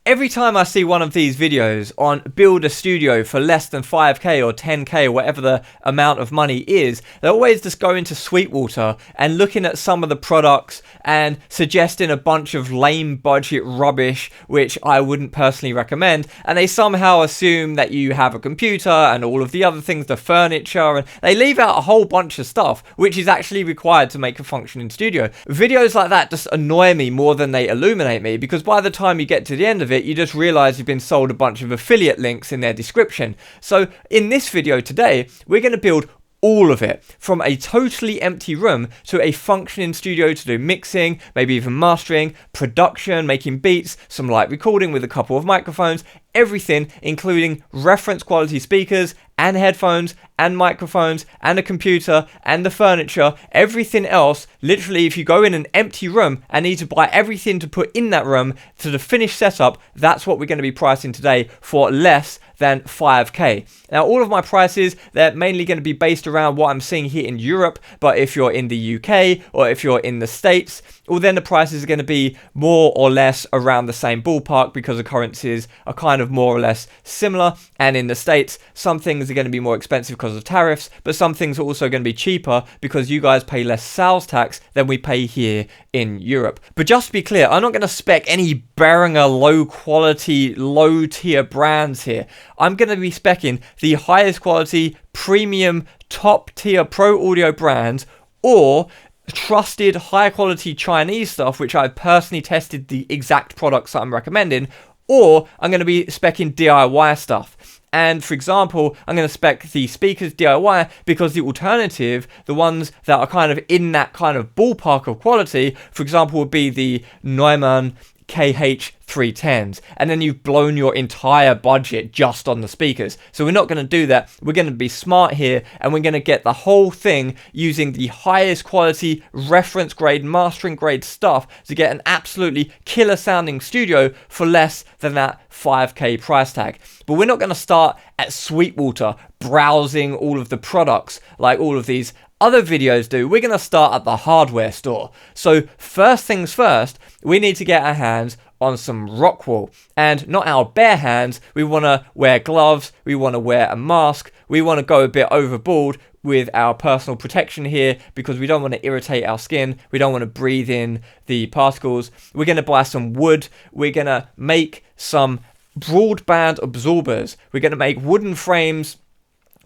Every time I see one of these videos on build a studio for less than 5k or 10k or whatever the amount of money is, they always just go into Sweetwater and looking at some of the products and suggesting a bunch of lame budget rubbish, which I wouldn't personally recommend. And they somehow assume that you have a computer and all of the other things, the furniture, and they leave out a whole bunch of stuff, which is actually required to make a functioning studio. Videos like that just annoy me more than they illuminate me, because by the time you get to the end of it, you just realize you've been sold a bunch of affiliate links in their description. So in this video today, we're going to build all of it, from a totally empty room to a functioning studio to do mixing, maybe even mastering, production, making beats, some light recording with a couple of microphones, everything, including reference quality speakers and headphones and microphones and a computer and the furniture, everything else. Literally, if you go in an empty room and need to buy everything to put in that room to the finished setup, that's what we're going to be pricing today for less than 5k. Now, all of my prices, they're mainly going to be based around what I'm seeing here in Europe, but if you're in the UK or if you're in the States, well, then the prices are going to be more or less around the same ballpark, because the currencies are kind of more or less similar. And in the States, some things are going to be more expensive because of tariffs, but some things are also going to be cheaper because you guys pay less sales tax than we pay here in Europe. But just to be clear, I'm not going to spec any Behringer low quality, low tier brands here. I'm going to be speccing the highest quality, premium, top tier pro audio brands, or trusted high quality Chinese stuff, which I've personally tested the exact products that I'm recommending, or I'm going to be speccing DIY stuff. And for example, I'm going to spec the speakers DIY because the alternative, the ones that are kind of in that kind of ballpark of quality, for example, would be the Neumann KH310s, and then you've blown your entire budget just on the speakers. So we're not going to do that. We're going to be smart here, and we're going to get the whole thing using the highest quality reference grade, mastering grade stuff to get an absolutely killer sounding studio for less than that 5k price tag. But we're not going to start at Sweetwater browsing all of the products like all of these other videos do. We're going to start at the hardware store. So first things first, we need to get our hands on some Rockwool, and not our bare hands. We want to wear gloves, we want to wear a mask, we want to go a bit overboard with our personal protection here, because we don't want to irritate our skin, we don't want to breathe in the particles. We're going to buy some wood, we're going to make some broadband absorbers, we're going to make wooden frames,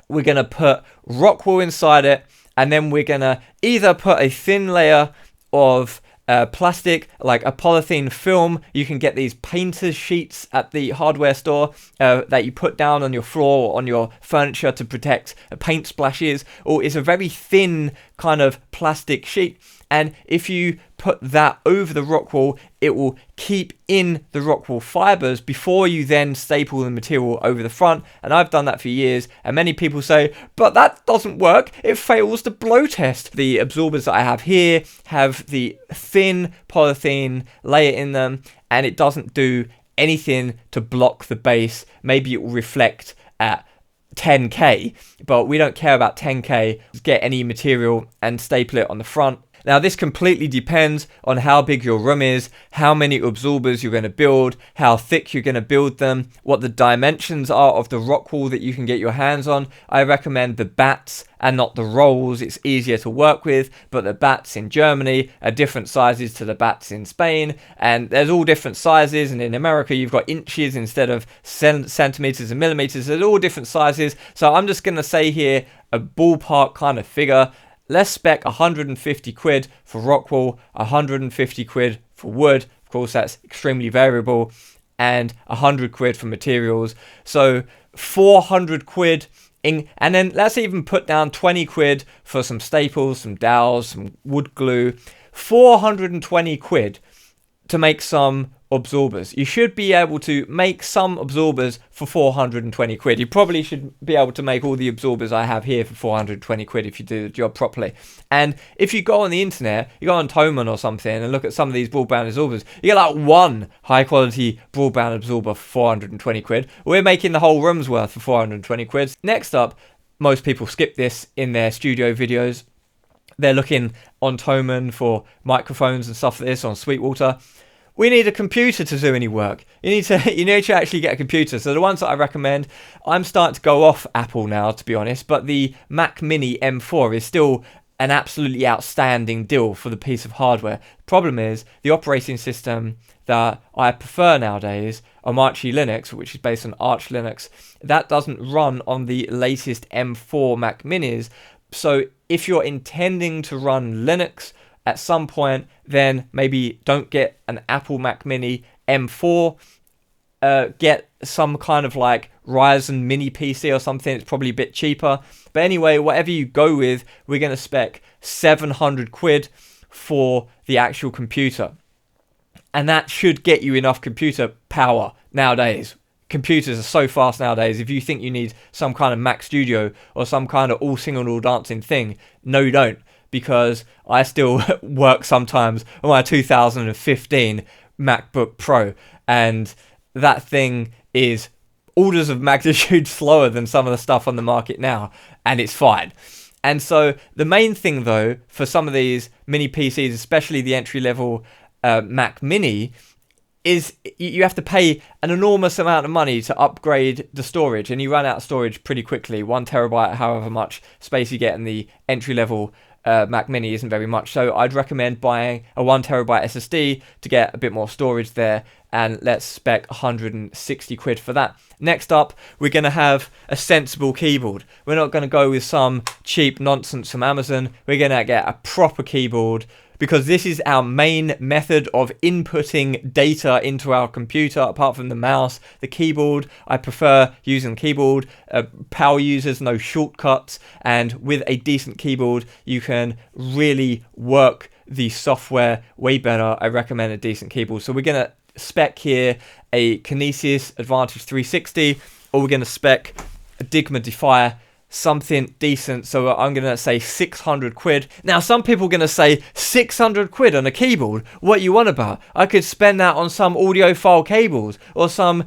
we're going to put Rockwool inside it, and then we're going to either put a thin layer of plastic, like a polythene film. You can get these painter's sheets at the hardware store that you put down on your floor or on your furniture to protect paint splashes, or it's a very thin kind of plastic sheet. And if you put that over the Rockwool, it will keep in the Rockwool fibers before you then staple the material over the front. And I've done that for years, and many people say, but that doesn't work, it fails the blow test. The absorbers that I have here have the thin polythene layer in them, and it doesn't do anything to block the bass. Maybe it will reflect at 10k, but we don't care about 10k. Just get any material and staple it on the front. Now, this completely depends on how big your room is, how many absorbers you're going to build, how thick you're going to build them, what the dimensions are of the Rockwool that you can get your hands on. I recommend the bats and not the rolls. It's easier to work with, but the bats in Germany are different sizes to the bats in Spain, and there's all different sizes, and in America you've got inches instead of centimeters and millimeters. There's all different sizes, so I'm just going to say here a ballpark kind of figure. Let's spec 150 quid for Rockwool, 150 quid for wood. Of course, that's extremely variable, and 100 quid for materials. So 400 quid. And then let's even put down 20 quid for some staples, some dowels, some wood glue. 420 quid to make some absorbers. You should be able to make some absorbers for 420 quid. You probably should be able to make all the absorbers I have here for 420 quid if you do the job properly. And if you go on the internet, you go on Thomann or something and look at some of these broadband absorbers, you get like one high quality broadband absorber for 420 quid. We're making the whole room's worth for 420 quid. Next up, most people skip this in their studio videos. They're looking on Thomann for microphones and stuff like this, on Sweetwater. we need a computer to do any work. You need to actually get a computer. So the ones that I recommend, I'm starting to go off Apple now, to be honest, but the Mac Mini M4 is still an absolutely outstanding deal for the piece of hardware. Problem is, the operating system that I prefer nowadays, Omarchy Linux, which is based on Arch Linux, that doesn't run on the latest M4 Mac Minis. So if you're intending to run Linux at some point, then maybe don't get an Apple Mac Mini M4. Get some kind of like Ryzen mini PC or something. It's probably a bit cheaper. But anyway, whatever you go with, we're going to spec 700 quid for the actual computer. And that should get you enough computer power nowadays. Computers are so fast nowadays. If you think you need some kind of Mac Studio or some kind of all singing, all dancing thing, no you don't. Because I still work sometimes on my 2015 MacBook Pro. And that thing is orders of magnitude slower than some of the stuff on the market now. And it's fine. And so the main thing, though, for some of these mini PCs, especially the entry-level Mac Mini, is you have to pay an enormous amount of money to upgrade the storage. And you run out of storage pretty quickly. 1 terabyte, however much space you get in the entry-level Mac Mini isn't very much. So I'd recommend buying a 1 terabyte SSD to get a bit more storage there. And let's spec 160 quid for that. Next up, we're going to have a sensible keyboard. We're not going to go with some cheap nonsense from Amazon. We're going to get a proper keyboard, because this is our main method of inputting data into our computer. Apart from the mouse, the keyboard, I prefer using the keyboard. Power users, no shortcuts. And with a decent keyboard, you can really work the software way better. I recommend a decent keyboard. So we're going to spec here a Kinesis Advantage 360, or we're going to spec a Dygma Defy, something decent. So I'm going to say 600 quid. Now, some people are going to say 600 quid on a keyboard. What you want about? I could spend that on some audiophile cables or some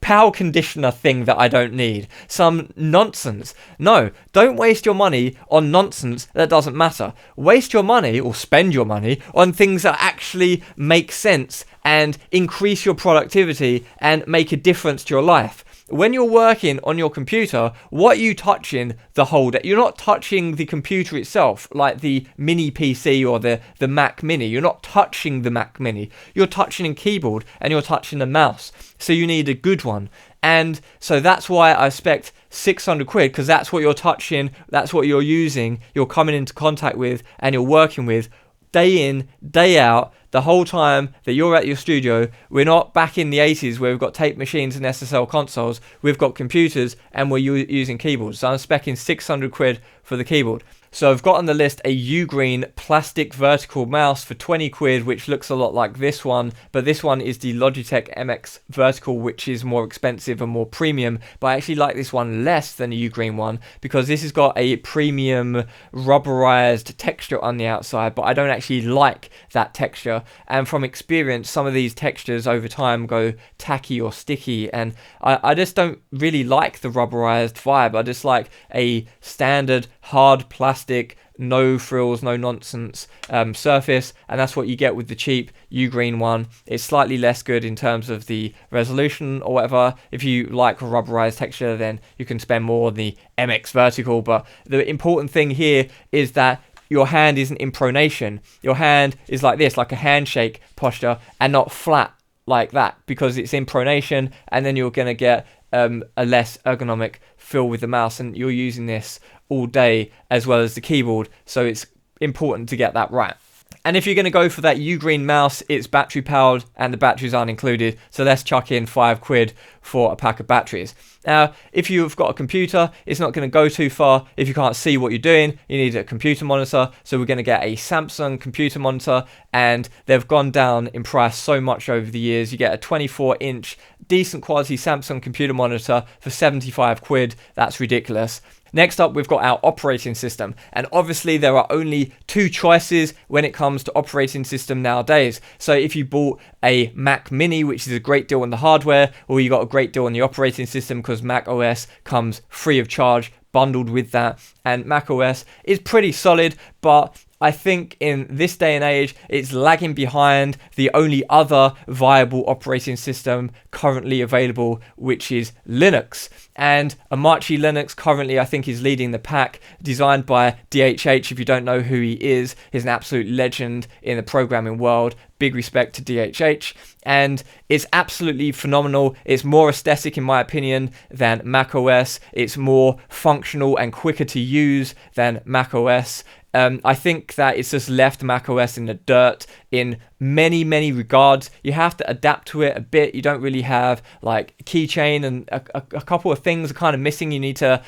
power conditioner thing that I don't need. Some nonsense. No, don't waste your money on nonsense that doesn't matter. Waste your money, or spend your money, on things that actually make sense and increase your productivity and make a difference to your life. When you're working on your computer, what are you touching the whole day? You're not touching the computer itself, like the mini PC or the Mac Mini. You're not touching the Mac Mini. You're touching a keyboard and you're touching the mouse. So you need a good one. And so that's why I spec 600 quid, because that's what you're touching, that's what you're using, you're coming into contact with, and you're working with day in, day out, the whole time that you're at your studio. We're not back in the 80s where we've got tape machines and SSL consoles. We've got computers and we're using keyboards. So I'm specing 600 quid for the keyboard. So I've got on the list a ugreen plastic vertical mouse for 20 quid, which looks a lot like this one, but this one is the Logitech MX vertical, which is more expensive and more premium. But I actually like this one less than the ugreen one, because this has got a premium rubberized texture on the outside, but I don't actually like that texture. And from experience, some of these textures over time go tacky or sticky, and I just don't really like the rubberized vibe. I just like a standard hard plastic, no frills, no nonsense surface, and that's what you get with the cheap ugreen one. It's slightly less good in terms of the resolution or whatever. If you like a rubberized texture, then you can spend more on the MX vertical. But the important thing here is that your hand isn't in pronation. Your hand is like this, like a handshake posture, and not flat like that, because it's in pronation, and then you're going to get a less ergonomic feel with the mouse, and you're using this all day as well as the keyboard, so it's important to get that right. And if you're going to go for that ugreen mouse, it's battery powered and the batteries aren't included, so let's chuck in 5 quid for a pack of batteries. Now, if you've got a computer, it's not going to go too far. If you can't see what you're doing, you need a computer monitor, so we're going to get a Samsung computer monitor, and they've gone down in price so much over the years. You get a 24-inch decent quality Samsung computer monitor for 75 quid. That's ridiculous. Next up, we've got our operating system, and obviously there are only 2 choices when it comes to operating system nowadays. So if you bought a Mac Mini, which is a great deal on the hardware, or you got a great deal on the operating system, because Mac OS comes free of charge bundled with that, and Mac OS is pretty solid, but I think in this day and age, it's lagging behind the only other viable operating system currently available, which is Linux. And Omarchy Linux currently, I think, is leading the pack, designed by DHH. If you don't know who he is, he's an absolute legend in the programming world. Big respect to DHH. And it's absolutely phenomenal. It's more aesthetic, in my opinion, than macOS. It's more functional and quicker to use than macOS. I think that it's just left macOS in the dirt in many regards. You have to adapt to it a bit. You don't really have like keychain, and a couple of things are kind of missing. You need to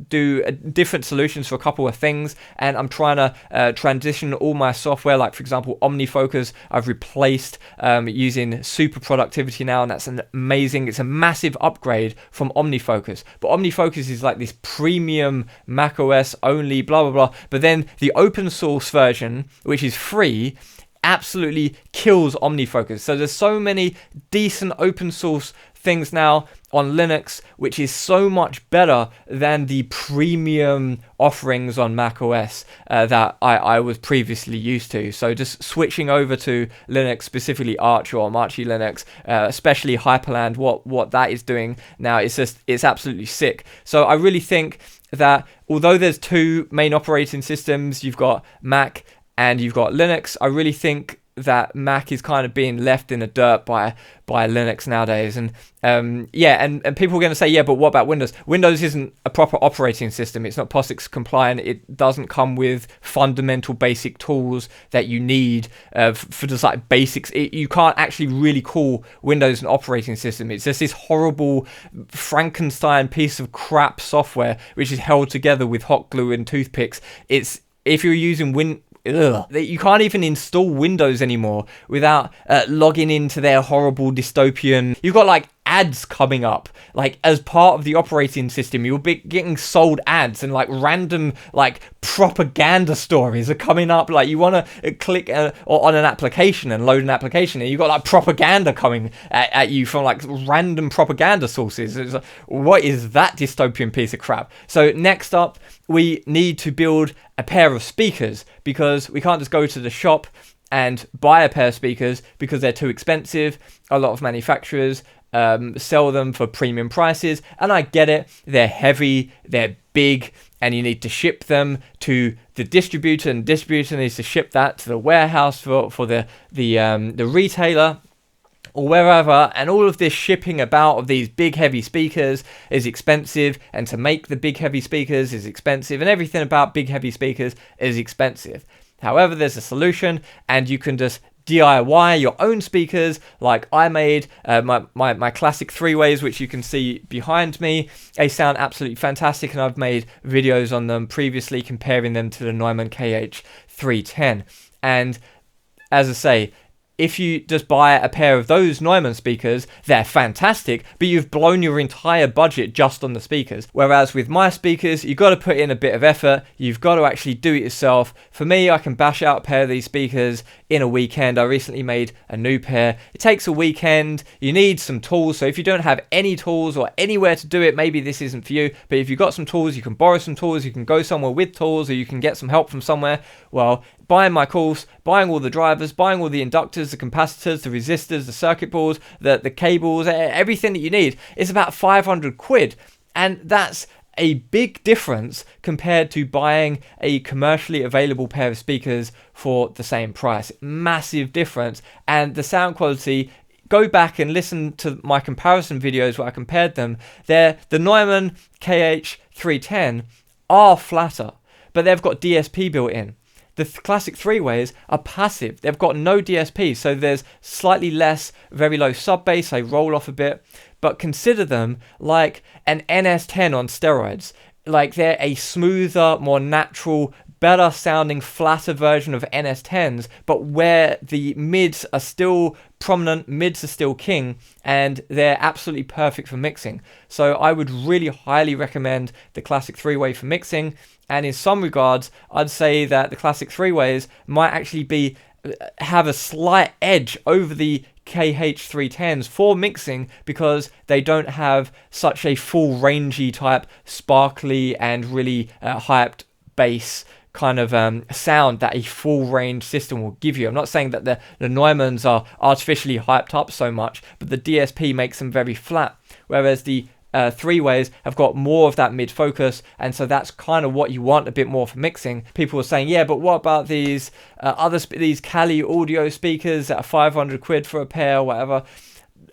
do different solutions for a couple of things, and I'm trying to transition all my software, like for example OmniFocus. I've replaced using Super Productivity now, and that's it's a massive upgrade from OmniFocus. But OmniFocus is like this premium macOS only blah blah blah, but then the open source version, which is free, absolutely kills OmniFocus. So there's so many decent open source things now on Linux, which is so much better than the premium offerings on macOS that I was previously used to. So just switching over to Linux, specifically Arch or Omarchy Linux, especially Hyperland, what that is doing now, it's absolutely sick. So I really think that although there's two main operating systems, you've got Mac and you've got Linux, I really think that Mac is kind of being left in the dirt by Linux nowadays. And and people are going to say, yeah, but what about Windows? Windows isn't a proper operating system. It's not POSIX compliant. It doesn't come with fundamental basic tools that you need for just like basics. You can't actually really call Windows an operating system. It's just this horrible Frankenstein piece of crap software which is held together with hot glue and toothpicks. If you're using you can't even install Windows anymore without logging into their horrible dystopian. You've got like ads coming up, like as part of the operating system. You'll be getting sold ads, and like random like propaganda stories are coming up. Like you want to click on an application and load an application, and you've got like propaganda coming at you from like random propaganda sources. It's like, what is that dystopian piece of crap? So next up, we need to build a pair of speakers, because we can't just go to the shop and buy a pair of speakers because they're too expensive. A lot of manufacturers sell them for premium prices, and I get it. They're heavy, they're big, and you need to ship them to the distributor, and the distributor needs to ship that to the warehouse for the retailer or wherever, and all of this shipping about of these big heavy speakers is expensive, and to make the big heavy speakers is expensive, and everything about big heavy speakers is expensive. However, there's a solution, and you can just DIY your own speakers, like I made my classic 3-ways, which you can see behind me. They sound absolutely fantastic, and I've made videos on them previously comparing them to the Neumann KH310. And as I say, if you just buy a pair of those Neumann speakers, they're fantastic, but you've blown your entire budget just on the speakers. Whereas with my speakers, you've got to put in a bit of effort. You've got to actually do it yourself. For me, I can bash out a pair of these speakers in a weekend. I recently made a new pair. It takes a weekend. You need some tools. So if you don't have any tools or anywhere to do it, maybe this isn't for you. But if you've got some tools, you can borrow some tools, you can go somewhere with tools, or you can get some help from somewhere. Well, buying my course, buying all the drivers, buying all the inductors, the capacitors, the resistors, the circuit boards, the cables, everything that you need, is about 500 quid. And that's a big difference compared to buying a commercially available pair of speakers for the same price. Massive difference. And the sound quality, go back and listen to my comparison videos where I compared them. The Neumann KH310 are flatter, but they've got DSP built in. The classic 3-ways are passive. They've got no DSP, so there's slightly less, very low sub bass. They roll off a bit, but consider them like an NS10 on steroids. Like they're a smoother, more natural, better sounding, flatter version of NS10s, but where the mids are still prominent, mids are still king, and they're absolutely perfect for mixing. So I would really highly recommend the classic 3-way for mixing. And in some regards, I'd say that the classic 3-ways might actually have a slight edge over the KH310s for mixing, because they don't have such a full rangy type, sparkly and really hyped bass kind of sound that a full range system will give you. I'm not saying that the Neumanns are artificially hyped up so much, but the DSP makes them very flat, whereas the three-ways have got more of that mid-focus, and so that's kind of what you want a bit more for mixing. People were saying, yeah, but what about these these Kali audio speakers that are 500 quid for a pair or whatever?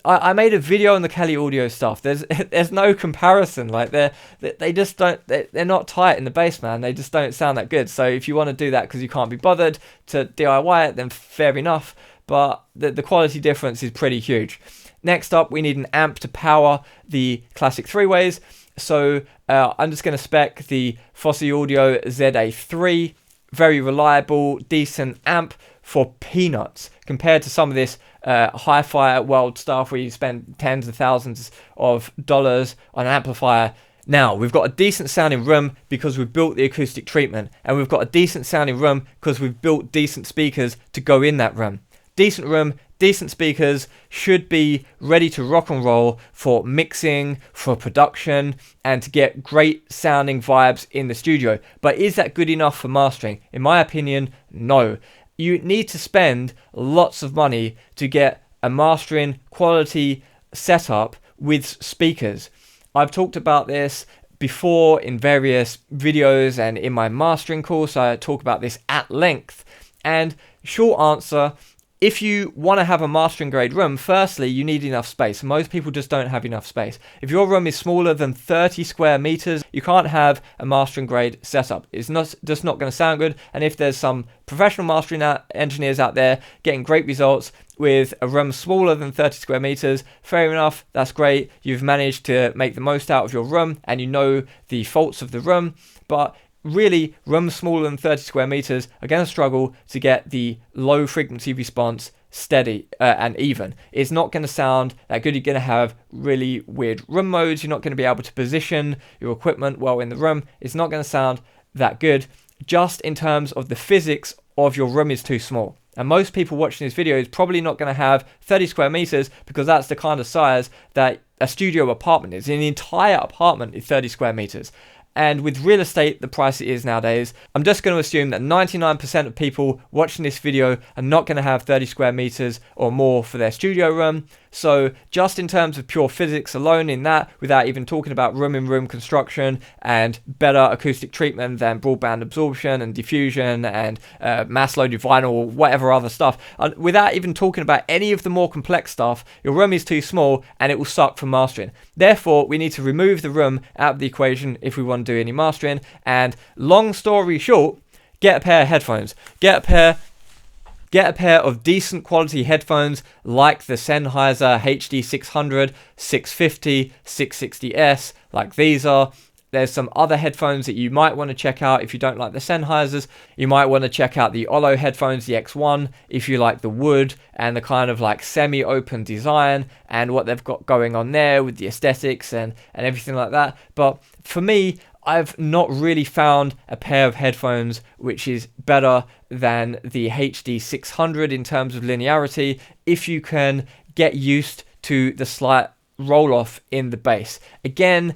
I made a video on the Kali audio stuff. There's no comparison. Like they just don't, they're not tight in the bass, man. They just don't sound that good. So if you want to do that because you can't be bothered to DIY it, then fair enough. But the quality difference is pretty huge. Next up, we need an amp to power the classic three-ways. So I'm just going to spec the Fosi Audio ZA3. Very reliable, decent amp for peanuts compared to some of this hi-fi world stuff where you spend tens of thousands of dollars on an amplifier. Now, we've got a decent sounding room because we've built the acoustic treatment, and we've got a decent sounding room because we've built decent speakers to go in that room. Decent room, decent speakers, should be ready to rock and roll for mixing, for production, and to get great sounding vibes in the studio. But is that good enough for mastering? In my opinion, no. You need to spend lots of money to get a mastering quality setup with speakers. I've talked about this before in various videos, and in my mastering course I talk about this at length. And short answer, if you want to have a mastering grade room, firstly, you need enough space. Most people just don't have enough space. If your room is smaller than 30 square meters, you can't have a mastering grade setup. It's just not going to sound good. And if there's some professional mastering engineers out there getting great results with a room smaller than 30 square meters, fair enough, that's great. You've managed to make the most out of your room and you know the faults of the room. But really, rooms smaller than 30 square meters are going to struggle to get the low frequency response steady and even. It's not going to sound that good. You're going to have really weird room modes. You're not going to be able to position your equipment well in the room. It's not going to sound that good. Just in terms of the physics of your room is too small. And most people watching this video is probably not going to have 30 square meters because that's the kind of size that a studio apartment is. An entire apartment is 30 square meters. And with real estate the price it is nowadays, I'm just going to assume that 99% of people watching this video are not going to have 30 square meters or more for their studio room. So just in terms of pure physics alone in that, without even talking about room-in-room construction and better acoustic treatment than broadband absorption and diffusion and mass-loaded vinyl, whatever other stuff, without even talking about any of the more complex stuff, your room is too small and it will suck for mastering. Therefore, we need to remove the room out of the equation if we want to do any mastering. And long story short, get a pair of headphones. Get a pair of decent quality headphones like the Sennheiser HD 600, 650, 660S, like these are. There's some other headphones that you might want to check out if you don't like the Sennheisers. You might want to check out the Olo headphones, the X1, if you like the wood and the kind of like semi-open design and what they've got going on there with the aesthetics and everything like that. But for me, I've not really found a pair of headphones which is better than the HD 600 in terms of linearity if you can get used to the slight roll-off in the bass. Again,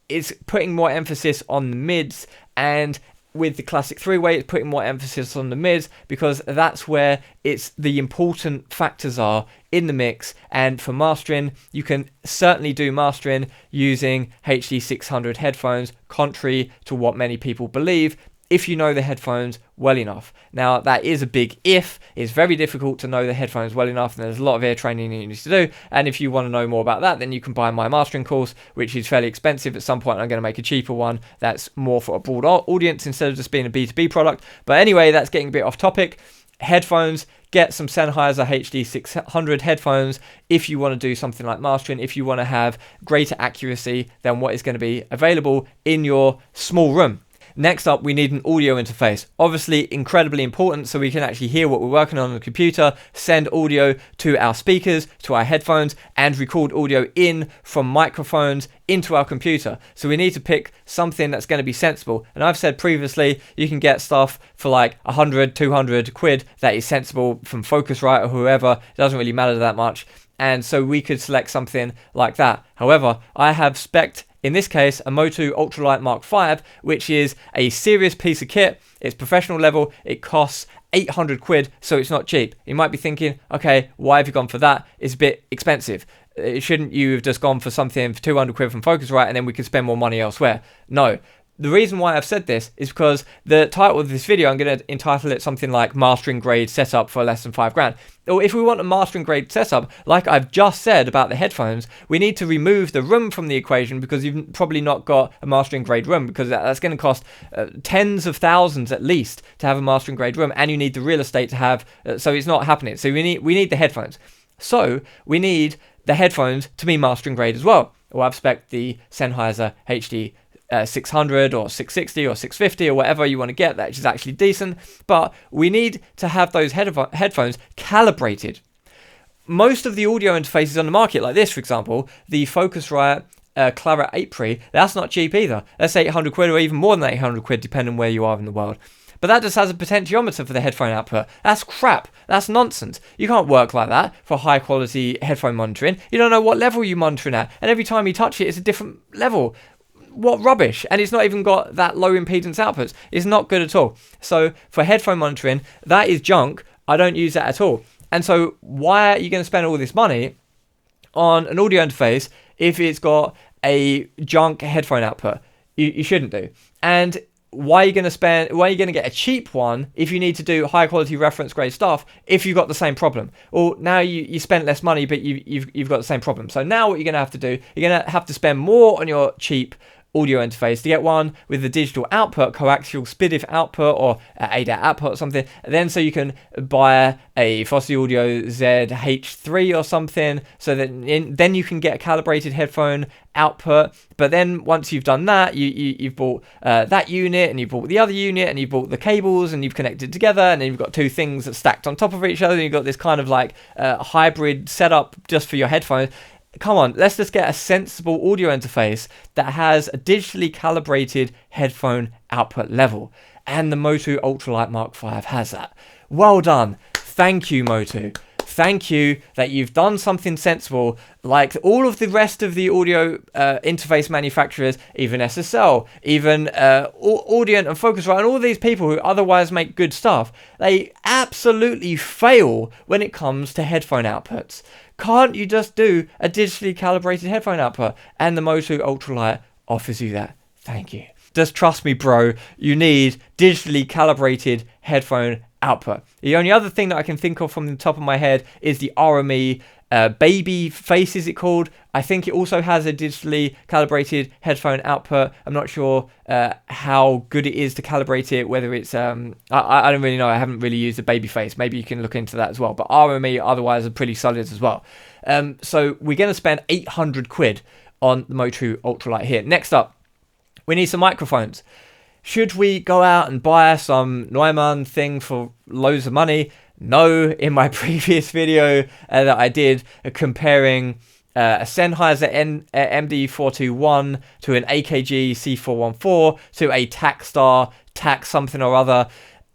it's putting more emphasis on the mids, and with the classic three-way, it's putting more emphasis on the mids because that's where the important factors are in the mix. And for mastering, you can certainly do mastering using HD 600 headphones, contrary to what many people believe, if you know the headphones well enough. Now, that is a big if. It's very difficult to know the headphones well enough, and there's a lot of ear training you need to do. And if you want to know more about that, then you can buy my mastering course, which is fairly expensive. At some point, I'm going to make a cheaper one that's more for a broad audience instead of just being a B2B product. But anyway, that's getting a bit off topic. Headphones, get some Sennheiser HD 600 headphones if you want to do something like mastering, if you want to have greater accuracy than what is going to be available in your small room. Next up, we need an audio interface. Obviously, incredibly important so we can actually hear what we're working on the computer, send audio to our speakers, to our headphones, and record audio in from microphones into our computer. So we need to pick something that's going to be sensible. And I've said previously, you can get stuff for like 100, 200 quid that is sensible from Focusrite or whoever. It doesn't really matter that much. And so we could select something like that. However, I have spec'd In this case, a Motu Ultralite Mark V, which is a serious piece of kit. It's professional level. It costs 800 quid, so it's not cheap. You might be thinking, okay, why have you gone for that? It's a bit expensive. Shouldn't you have just gone for something for 200 quid from Focusrite and then we could spend more money elsewhere? No. The reason why I've said this is because the title of this video, I'm going to entitle it something like Mastering Grade Setup for less than $5,000. Or if we want a mastering grade setup, like I've just said about the headphones, we need to remove the room from the equation, because you've probably not got a mastering grade room, because that's going to cost tens of thousands at least to have a mastering grade room, and you need the real estate to have, so it's not happening. So we need the headphones. So we need the headphones to be mastering grade as well. Well, I've spec'd the Sennheiser HD 600 or 660 or 650 or whatever you want to get, that is actually decent, but we need to have those headphones calibrated. Most of the audio interfaces on the market, like this for example, the Focusrite Claret 8 Pre, that's not cheap either. That's 800 quid or even more than 800 quid depending where you are in the world. But that just has a potentiometer for the headphone output. That's crap. That's nonsense. You can't work like that for high quality headphone monitoring. You don't know what level you're monitoring at, and every time you touch it, it's a different level. What rubbish. And it's not even got that low impedance outputs. It's not good at all. So for headphone monitoring, that is junk. I don't use that at all. And so why are you going to spend all this money on an audio interface if it's got a junk headphone output? You shouldn't do. And why are you going to get a cheap one if you need to do high quality reference grade stuff if you've got the same problem? Well, now you spent less money, but you've got the same problem. So now what you're going to have to do, you're going to have to spend more on your cheap audio interface to get one with the digital output, coaxial SPDIF output, or ADAT output or something. And then so you can buy a Fosi Audio ZH3 or something, so that then you can get a calibrated headphone output. But then once you've done that, you've bought that unit, and you've bought the other unit, and you've bought the cables, and you've connected together, and then you've got two things that stacked on top of each other, and you've got this kind of like hybrid setup just for your headphones. Come on, let's just get a sensible audio interface that has a digitally calibrated headphone output level. And the Motu Ultralite Mark V has that. Well done. Thank you, Motu. Thank you that you've done something sensible, like all of the rest of the audio interface manufacturers, even SSL, even Audient and Focusrite, and all these people who otherwise make good stuff. They absolutely fail when it comes to headphone outputs. Can't you just do a digitally calibrated headphone output? And the Motu Ultralite offers you that. Thank you. Just trust me, bro. You need digitally calibrated headphone output. The only other thing that I can think of from the top of my head is the RME Baby Face, is it called? I think it also has a digitally calibrated headphone output. I'm not sure how good it is to calibrate it, whether it's I don't really know. I haven't really used the Baby Face. Maybe you can look into that as well. But RME otherwise are pretty solid as well. So we're going to spend 800 quid on the Motu Ultralite here. Next up, we need some microphones. Should we go out and buy some Neumann thing for loads of money? No. In my previous video that I did comparing a Sennheiser MD421 to an AKG C414 to a takstar tax something or other,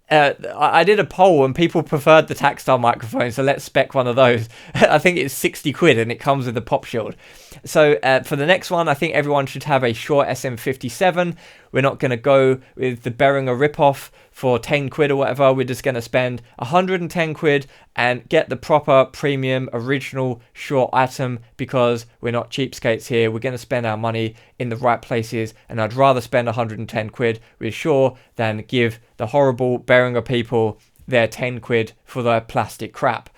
I did a poll and people preferred the takstar microphone, so let's spec one of those. I think it's 60 quid and it comes with a pop shield. So for the next one, I think everyone should have a Shure SM57. We're not going to go with the Behringer ripoff for 10 quid or whatever. We're just going to spend 110 quid and get the proper premium original Shure item, because we're not cheapskates here. We're going to spend our money in the right places, and I'd rather spend 110 quid with Shure than give the horrible Behringer people their 10 quid for their plastic crap.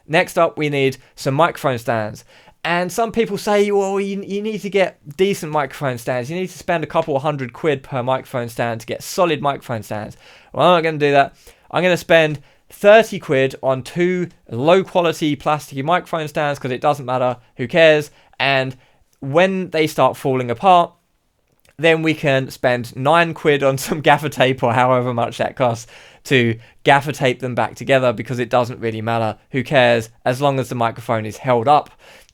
Next up, we need some microphone stands. And some people say, well, you need to get decent microphone stands. You need to spend a couple of hundred quid per microphone stand to get solid microphone stands. Well, I'm not going to do that. I'm going to spend 30 quid on two low quality plasticky microphone stands, because it doesn't matter, who cares. And when they start falling apart, then we can spend 9 quid on some gaffer tape, or however much that costs, to gaffer tape them back together, because it doesn't really matter, who cares, as long as the microphone is held up.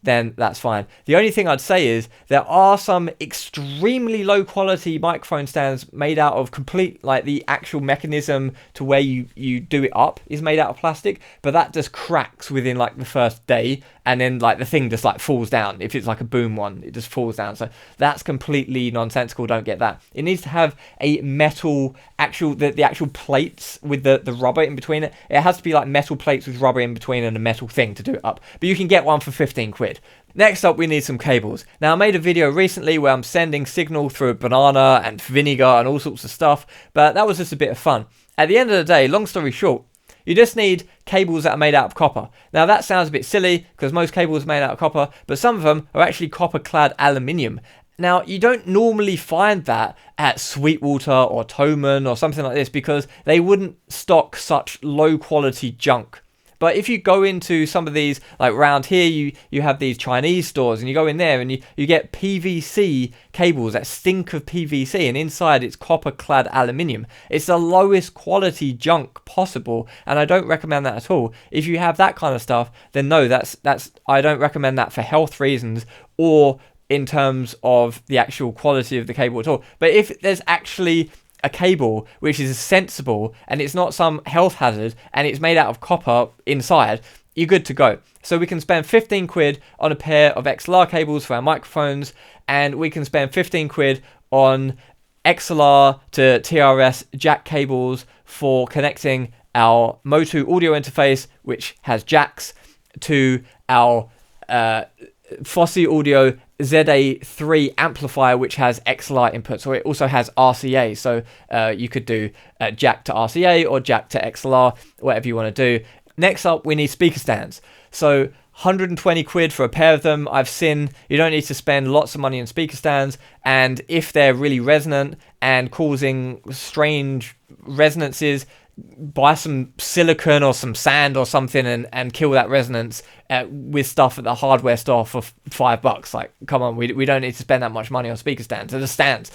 then that's fine. The only thing I'd say is there are some extremely low quality microphone stands made out of complete, like the actual mechanism to where you do it up is made out of plastic, but that just cracks within like the first day, and then like the thing just like falls down. If it's like a boom one, it just falls down. So that's completely nonsensical. Don't get that. It needs to have a metal the actual plates with the rubber in between it. It has to be like metal plates with rubber in between and a metal thing to do it up, but you can get one for 15 quid. Next up, we need some cables. Now, I made a video recently where I'm sending signal through a banana and vinegar and all sorts of stuff, but that was just a bit of fun. At the end of the day, long story short, you just need cables that are made out of copper. Now, that sounds a bit silly because most cables are made out of copper, but some of them are actually copper-clad aluminium. Now, you don't normally find that at Sweetwater or Thomann or something like this because they wouldn't stock such low-quality junk. But if you go into some of these, like around here, you have these Chinese stores, and you go in there and you get PVC cables that stink of PVC, and inside it's copper-clad aluminium. It's the lowest quality junk possible, and I don't recommend that at all. If you have that kind of stuff, then no, that's I don't recommend that for health reasons or in terms of the actual quality of the cable at all. But if there's actually a cable which is sensible and it's not some health hazard and it's made out of copper inside, you're good to go. So we can spend 15 quid on a pair of XLR cables for our microphones, and we can spend 15 quid on XLR to TRS jack cables for connecting our Motu audio interface, which has jacks, to our fosi audio ZA3 amplifier, which has XLR input, so it also has RCA, so you could do jack to RCA or jack to XLR, whatever you want to do. Next up, we need speaker stands. So 120 quid for a pair of them. I've seen you don't need to spend lots of money on speaker stands, and if they're really resonant and causing strange resonances, buy some silicone or some sand or something and kill that resonance with stuff at the hardware store for $5. Like, come on, we don't need to spend that much money on speaker stands. So the stands,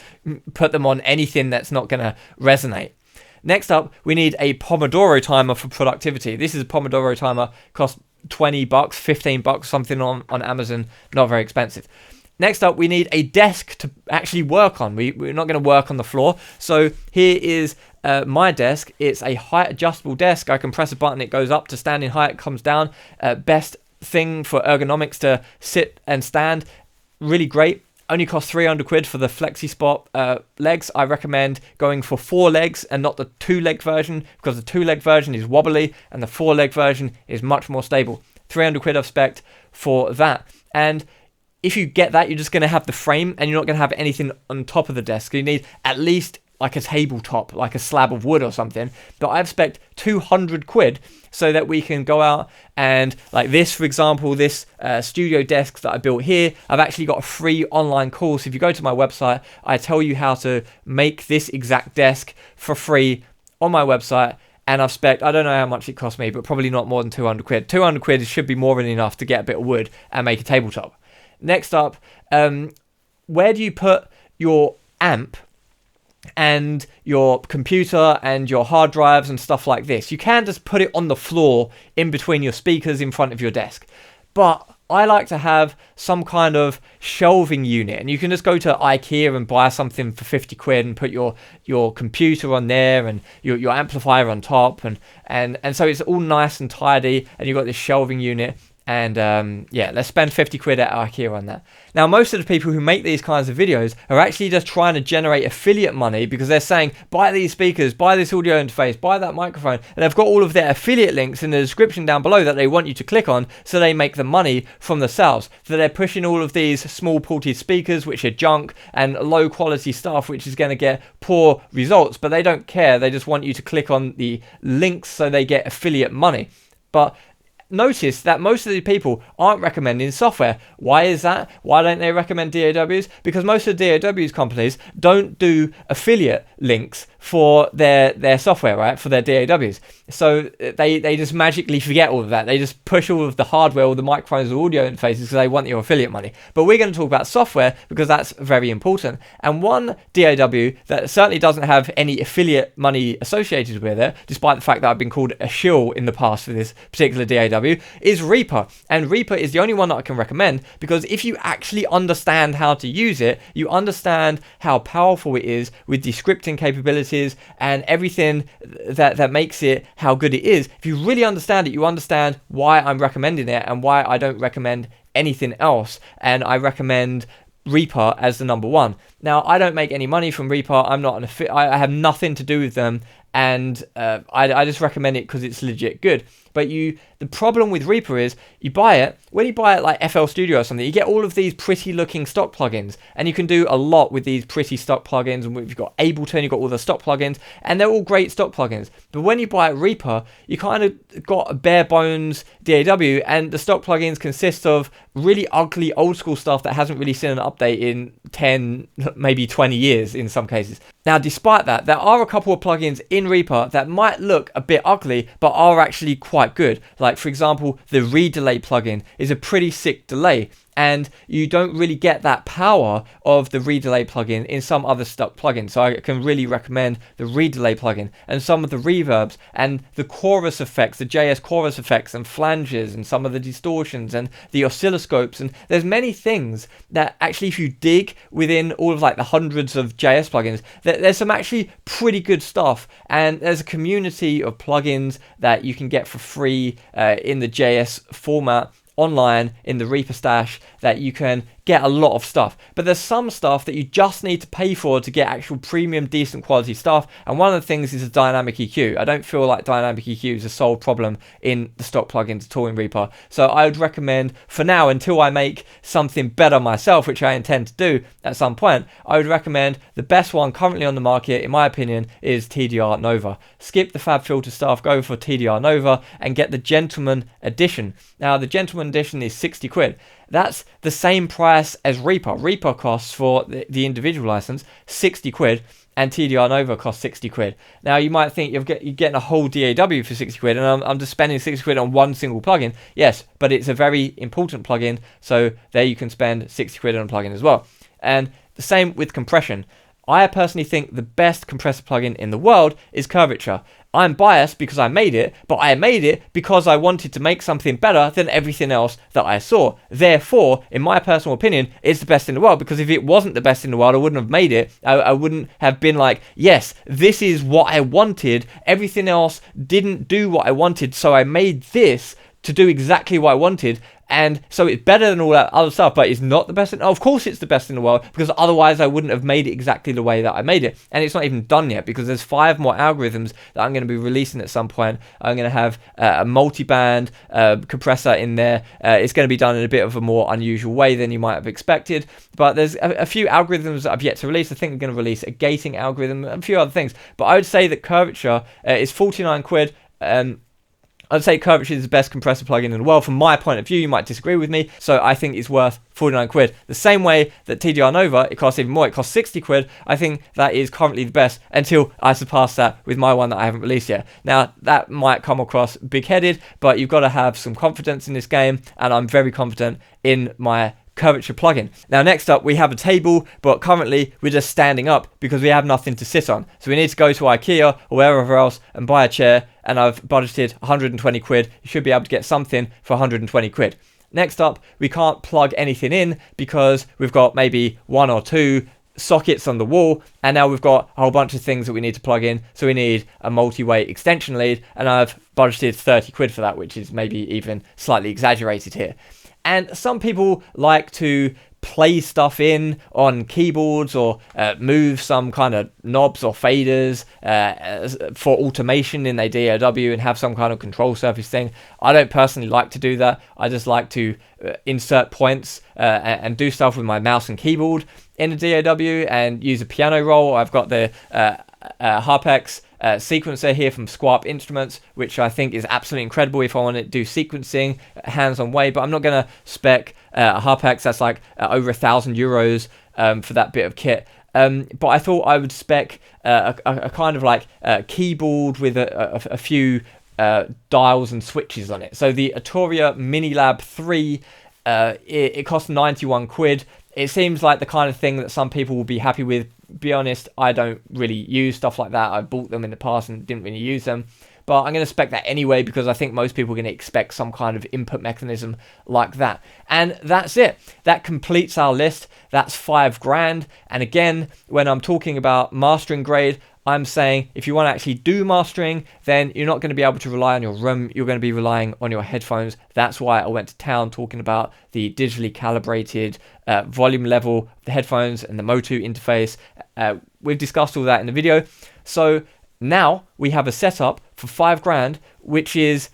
put them on anything that's not going to resonate. Next up, we need a Pomodoro timer for productivity. This is a Pomodoro timer, costs $20, $15, something on Amazon, not very expensive. Next up, we need a desk to actually work on. We're not going to work on the floor. So here is my desk. It's a height adjustable desk. I can press a button, it goes up to standing height, comes down. Best thing for ergonomics to sit and stand. Really great. Only costs 300 quid for the Flexispot legs. I recommend going for 4 legs and not the 2-leg version, because the 2-leg version is wobbly and the 4-leg version is much more stable. 300 quid I've spec'd for that. And if you get that, you're just going to have the frame and you're not going to have anything on top of the desk. You need at least like a tabletop, like a slab of wood or something. But I've spec'd 200 quid so that we can go out and, like this, for example, this studio desk that I built here, I've actually got a free online course. If you go to my website, I tell you how to make this exact desk for free on my website. And I've spec'd, I don't know how much it cost me, but probably not more than 200 quid. 200 quid should be more than enough to get a bit of wood and make a tabletop. Next up, where do you put your amp and your computer and your hard drives and stuff like this? You can just put it on the floor in between your speakers in front of your desk. But I like to have some kind of shelving unit, and you can just go to IKEA and buy something for 50 quid and put your computer on there and your amplifier on top, and so it's all nice and tidy, and you've got this shelving unit. And yeah, let's spend 50 quid at IKEA on that. Now, most of the people who make these kinds of videos are actually just trying to generate affiliate money, because they're saying, buy these speakers, buy this audio interface, buy that microphone. And they've got all of their affiliate links in the description down below that they want you to click on, so they make the money from the sales. So they're pushing all of these small ported speakers, which are junk, and low quality stuff, which is going to get poor results. But they don't care. They just want you to click on the links so they get affiliate money. But notice that most of the people aren't recommending software. Why is that? Why don't they recommend DAWs? Because most of the DAWs companies don't do affiliate links for their software, right? For their DAWs. So they just magically forget all of that. They just push all of the hardware, all the microphones, or audio interfaces, because they want your affiliate money. But we're going to talk about software because that's very important. And one DAW that certainly doesn't have any affiliate money associated with it, despite the fact that I've been called a shill in the past for this particular DAW, DAW is Reaper. And Reaper is the only one that I can recommend, because if you actually understand how to use it, you understand how powerful it is with the scripting capabilities and everything that makes it how good it is. If you really understand it, you understand why I'm recommending it and why I don't recommend anything else. And I recommend Reaper as the number one. Now, I don't make any money from Reaper. I'm not I have nothing to do with them, and I just recommend it because it's legit good. But the problem with Reaper is you buy it, when you buy it like FL Studio or something, you get all of these pretty looking stock plugins, and you can do a lot with these pretty stock plugins. And you've got Ableton, you've got all the stock plugins, and they're all great stock plugins. But when you buy Reaper, you kind of got a bare bones DAW, and the stock plugins consist of really ugly old school stuff that hasn't really seen an update in 10, maybe 20 years in some cases. Now, despite that, there are a couple of plugins in Reaper that might look a bit ugly, but are actually quite good. Like, for example, the redelay plugin is a pretty sick delay, and you don't really get that power of the redelay plugin in some other stock plugins. So I can really recommend the redelay plugin, and some of the reverbs and the chorus effects, the JS chorus effects and flanges, and some of the distortions and the oscilloscopes. And there's many things that actually, if you dig within all of like the hundreds of JS plugins, there's some actually pretty good stuff. And there's a community of plugins that you can get for free in the JS format online in the Reaper stash, that you can get a lot of stuff. But there's some stuff that you just need to pay for to get actual premium decent quality stuff, and one of the things is a dynamic EQ. I don't feel like dynamic EQ is a sole problem in the stock plugins at all in Reaper. So I would recommend, for now, until I make something better myself, which I intend to do at some point, I would recommend the best one currently on the market, in my opinion, is TDR Nova. Skip the Fab Filter stuff, go for TDR Nova and get the Gentleman Edition. Now, the Gentleman Edition is 60 quid. That's the same price as Reaper. Reaper costs, for the individual license, 60 quid, and TDR Nova costs 60 quid. Now, you might think you're getting a whole DAW for 60 quid, and I'm just spending 60 quid on one single plugin. Yes, but it's a very important plugin, so there you can spend 60 quid on a plugin as well. And the same with compression. I personally think the best compressor plugin in the world is Curvature. I'm biased because I made it, but I made it because I wanted to make something better than everything else that I saw. Therefore, in my personal opinion, it's the best in the world, because if it wasn't the best in the world, I wouldn't have made it. I wouldn't have been like, yes, this is what I wanted. Everything else didn't do what I wanted, so I made this to do exactly what I wanted. And so it's better than all that other stuff, but it's not the best. Of course it's the best in the world, because otherwise I wouldn't have made it exactly the way that I made it. And it's not even done yet, because there's 5 more algorithms that I'm going to be releasing at some point. I'm going to have a multi-band compressor in there. It's going to be done in a bit of a more unusual way than you might have expected. But there's a few algorithms that I've yet to release. I think I'm going to release a gating algorithm, a few other things. But I would say that Curvature is 49 quid. I'd say Curvature is the best compressor plugin in the world from my point of view. You might disagree with me, so I think it's worth 49 quid. The same way that TDR Nova, it costs even more, it costs 60 quid. I think that is currently the best, until I surpass that with my one that I haven't released yet. Now, that might come across big-headed, but you've got to have some confidence in this game, and I'm very confident in my Curvature plugin. Now, next up, we have a table, but currently we're just standing up because we have nothing to sit on. So we need to go to IKEA or wherever else and buy a chair, and I've budgeted 120 quid. You should be able to get something for 120 quid. Next up, we can't plug anything in because we've got maybe 1 or 2 sockets on the wall, and now we've got a whole bunch of things that we need to plug in. So we need a multi-way extension lead, and I've budgeted 30 quid for that, which is maybe even slightly exaggerated here. And some people like to play stuff in on keyboards, or move some kind of knobs or faders for automation in their DAW and have some kind of control surface thing. I don't personally like to do that. I just like to insert points and do stuff with my mouse and keyboard in a DAW and use a piano roll. I've got the Harpex sequencer here from Squarp Instruments, which I think is absolutely incredible if I want to do sequencing hands-on way, but I'm not going to spec a Harpex that's like over €1,000 for that bit of kit. But I thought I would spec a kind of like keyboard with a few dials and switches on it. So the Arturia MiniLab 3, it costs 91 quid. It seems like the kind of thing that some people will be happy with. Be honest, I don't really use stuff like that. I bought them in the past and didn't really use them. but I'm going to spec that anyway because I think most people are going to expect some kind of input mechanism like that. And that's it. That completes our list. That's $5,000. And again, when I'm talking about mastering grade, I'm saying if you want to actually do mastering, then you're not going to be able to rely on your room. You're going to be relying on your headphones. That's why I went to town talking about the digitally calibrated volume level, the headphones and the motu interface. We've discussed all that in the video. So now we have a setup for $5,000, which is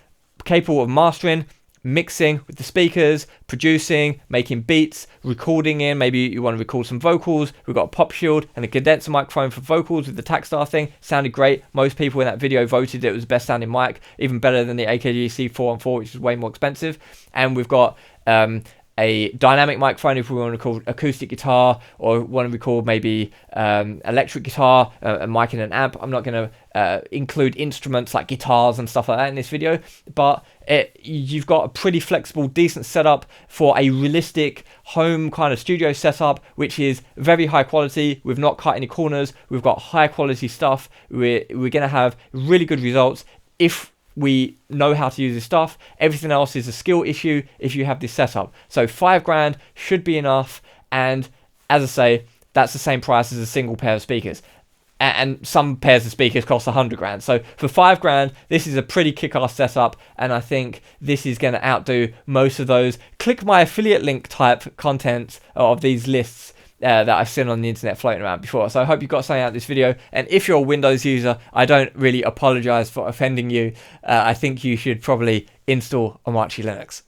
capable of mastering, mixing with the speakers, producing, making beats, recording in. Maybe you want to record some vocals. We've got a pop shield and a condenser microphone for vocals with the takstar thing. Sounded great. Most people in that video voted it was the best sounding mic, even better than the AKG 4-on-4, which is way more expensive. And we've got a dynamic microphone if we want to record acoustic guitar, or want to record maybe electric guitar, a mic and an amp. I'm not going to include instruments like guitars and stuff like that in this video, but you've got a pretty flexible, decent setup for a realistic home kind of studio setup, which is very high quality. We've not cut any corners. We've got high quality stuff. We're going to have really good results if we know how to use this stuff. Everything else is a skill issue if you have this setup. So $5,000 should be enough. And as I say, that's the same price as a single pair of speakers. And some pairs of speakers cost $100,000. So for $5,000, this is a pretty kick-ass setup. And I think this is going to outdo most of those click my affiliate link type content of these lists that I've seen on the internet floating around before. So I hope you got something out of this video. And if you're a Windows user, I don't really apologize for offending you. I think you should probably install Omarchy Linux.